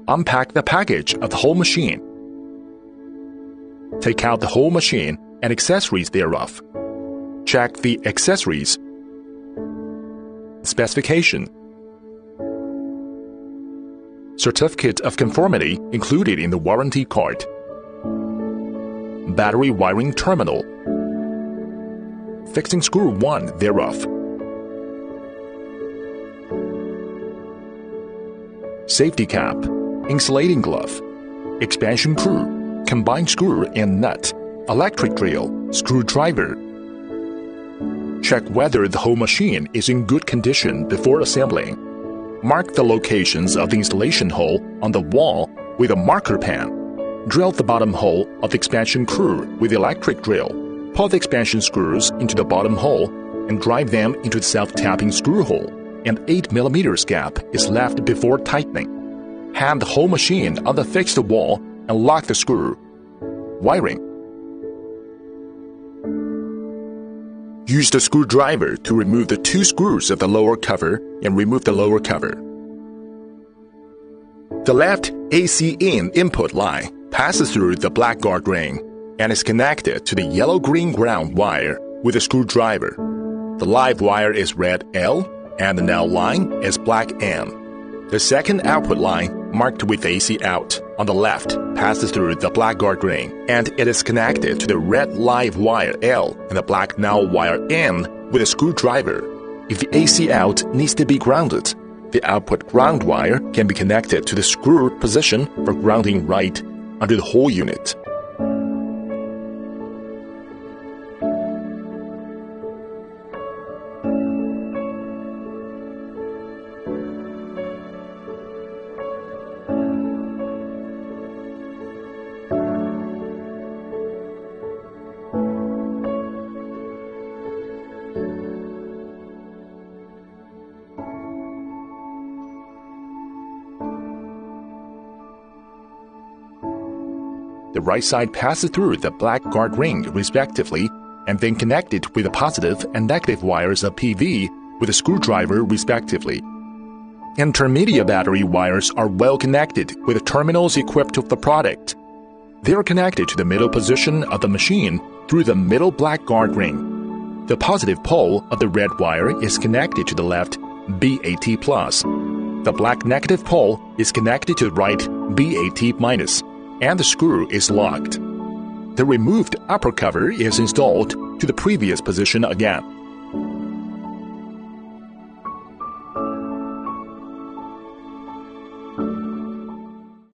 unpack the package of the whole machine. Take out the whole machine and accessories thereof. Check the accessories specification. Certificate of conformity included in the warranty card. Battery wiring terminal. Fixing screw 1 thereof. Safety cap, insulating glove, expansion screw, combined screw and nut, electric drill, screwdriver. Check whether the whole machine is in good condition before assembling. Mark the locations of the installation hole on the wall with a marker pen. Drill the bottom hole of the expansion screw with the electric drill. Pull the expansion screws into the bottom hole and drive them into the self-tapping screw hole. An 8 mm gap is left before tightening. Hang the whole machine on the fixed wall and lock the screw. Wiring. Use the screwdriver to remove the 2 screws of the lower cover and remove the lower cover. The left AC in input line passes through the black guard ring and is connected to the yellow-green ground wire with a screwdriver. The live wire is red L and the null line is black M. The second output line, marked with AC out, on the left, passes through the black guard ring, and it is connected to the red live wire L and the black null wire M with a screwdriver. If the AC out needs to be grounded, the output ground wire can be connected to the screw position for grounding right under the whole unit. The right side passes through the black guard ring respectively and then connected with the positive and negative wires of PV with a screwdriver respectively. Intermediate battery wires are well connected with the terminals equipped with the product. They are connected to the middle position of the machine through the middle black guard ring. The positive pole of the red wire is connected to the left BAT+. The black negative pole is connected to the right BAT-, and the screw is locked. The removed upper cover is installed to the previous position again.